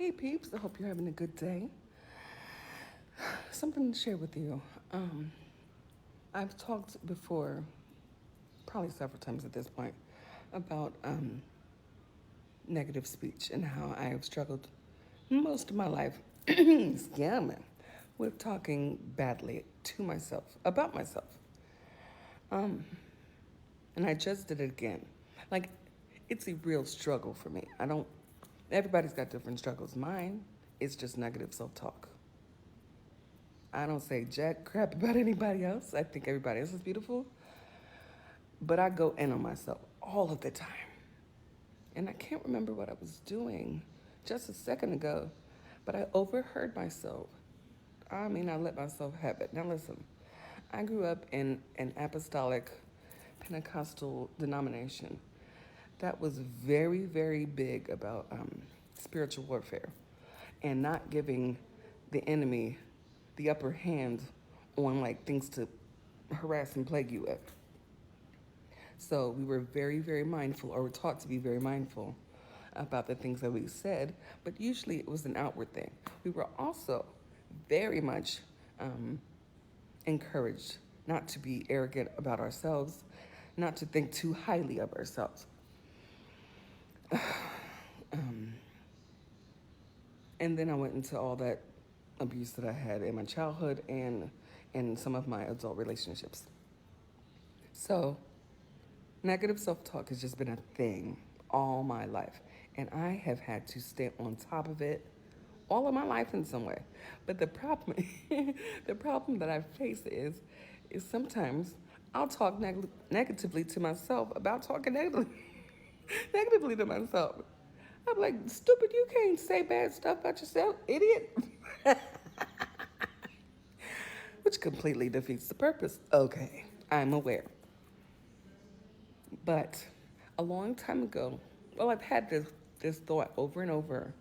Hey peeps, I hope you're having a good day. Something to share with you. I've talked before, probably several times at this point, about negative speech and how I have struggled most of my life, scamming, with talking badly to myself, about myself. And I just did it again. Like, it's a real struggle for me. Everybody's got different struggles. Mine is just negative self talk. I don't say jack crap about anybody else. I think everybody else is beautiful. But I go in on myself all of the time. And I can't remember what I was doing just a second ago, but I overheard myself. I let myself have it. Now, listen, I grew up in an apostolic Pentecostal denomination that was very, very big about spiritual warfare and not giving the enemy the upper hand on like things to harass and plague you with. So we were very, very mindful, or were taught to be very mindful about the things that we said, but usually it was an outward thing. We were also very much encouraged not to be arrogant about ourselves, not to think too highly of ourselves. And then I went into all that abuse that I had in my childhood and in some of my adult relationships. So, negative self talk has just been a thing all my life. And I have had to stay on top of it all of my life in some way. But the problem, the problem that I face is sometimes I'll talk negatively to myself about talking negatively to myself. I'm like, stupid, you can't say bad stuff about yourself, idiot. Which completely defeats the purpose. Okay, I'm aware. But a long time ago, well, I've had this thought over and over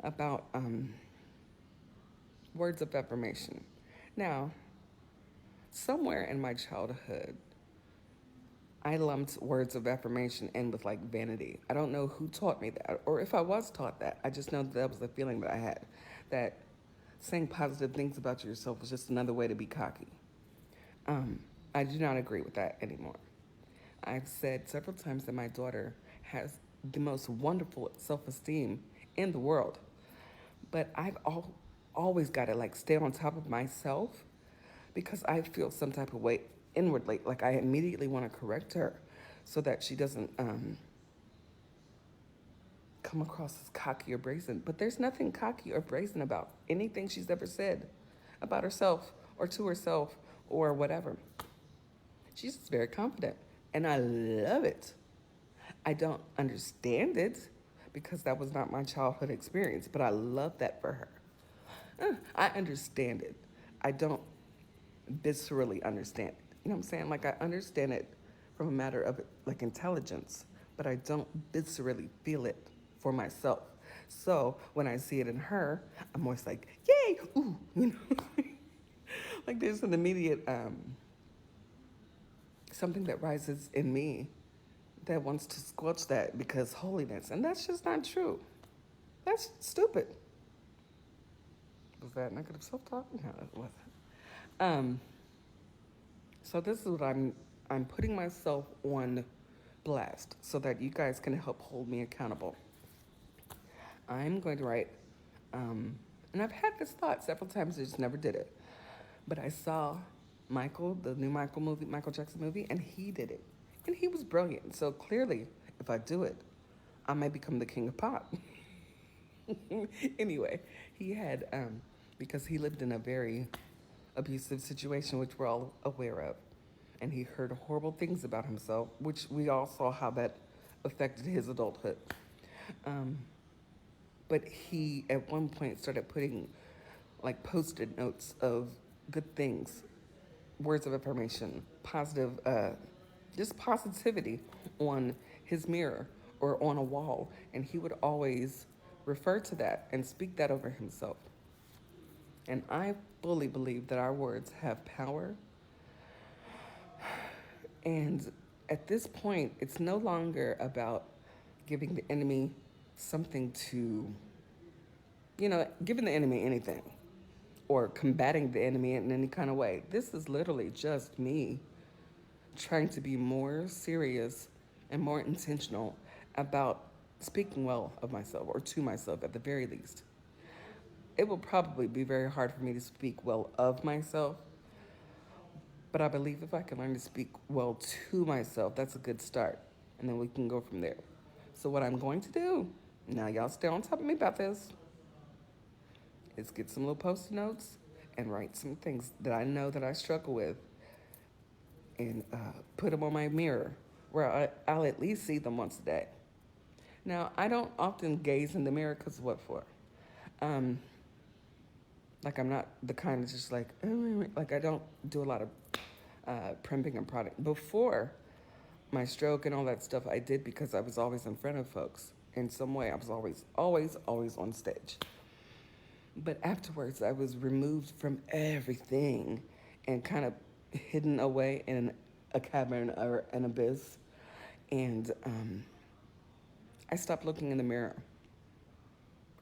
about words of affirmation. Now, somewhere in my childhood, I lumped words of affirmation in with like vanity. I don't know who taught me that, or if I was taught that. I just know that was the feeling that I had, that saying positive things about yourself was just another way to be cocky. I do not agree with that anymore. I've said several times that my daughter has the most wonderful self esteem in the world, but always got to like stay on top of myself because I feel some type of way inwardly. Like I immediately want to correct her so that she doesn't come across as cocky or brazen. But there's nothing cocky or brazen about anything she's ever said about herself or to herself or whatever. She's just very confident, and I love it. I don't understand it because that was not my childhood experience, but I love that for her. I understand it. I don't viscerally understand it. You know what I'm saying? Like I understand it from a matter of like intelligence, but I don't viscerally feel it for myself. So when I see it in her, I'm always like, yay, ooh, you know. Like there's an immediate something that rises in me that wants to squelch that because holiness, and that's just not true. That's stupid. Was that negative self-talk? No, it wasn't. Um, so this is what I'm putting myself on blast so that you guys can help hold me accountable. I'm going to write, and I've had this thought several times, I just never did it. But I saw Michael, the new Michael movie, Michael Jackson movie, and he did it. And he was brilliant. So clearly, if I do it, I might become the king of pop. Anyway, he had, because he lived in a very abusive situation, which we're all aware of. And he heard horrible things about himself, which we all saw how that affected his adulthood. Um, but he, at one point, started putting like post it notes of good things, words of affirmation, positive, just positivity on his mirror or on a wall. And he would always refer to that and speak that over himself. And I fully believe that our words have power. And at this point, it's no longer about giving the enemy something to giving the enemy anything or combating the enemy in any kind of way. This is literally just me trying to be more serious and more intentional about speaking well of myself, or to myself at the very least. It will probably be very hard for me to speak well of myself, but I believe if I can learn to speak well to myself, that's a good start. And then we can go from there. So, what I'm going to do, now y'all stay on top of me about this, is get some little post-it notes and write some things that I know that I struggle with, and put them on my mirror where I'll at least see them once a day. Now, I don't often gaze in the mirror because what for? Um, like, I'm not the kind that's just like I don't do a lot of primping and product. Before my stroke and all that stuff, I did because I was always in front of folks. In some way, I was always on stage. But afterwards, I was removed from everything and kind of hidden away in a cavern or an abyss. And I stopped looking in the mirror.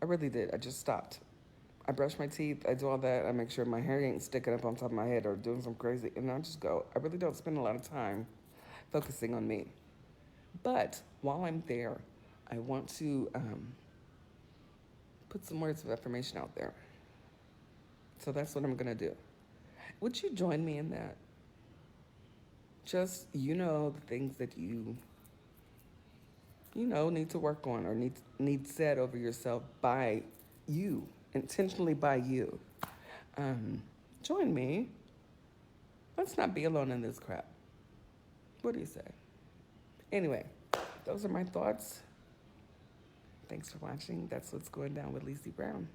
I really did. I just stopped. I brush my teeth. I do all that. I make sure my hair ain't sticking up on top of my head or doing some crazy. And I just go. I really don't spend a lot of time focusing on me. But while I'm there, I want to put some words of affirmation out there. So that's what I'm going to do. Would you join me in that? Just, the things that need to work on or need said over yourself by you, intentionally by you. Join me. Let's not be alone in this crap. What do you say? Anyway, those are my thoughts. Thanks for watching. That's what's going down with Lisi Brown.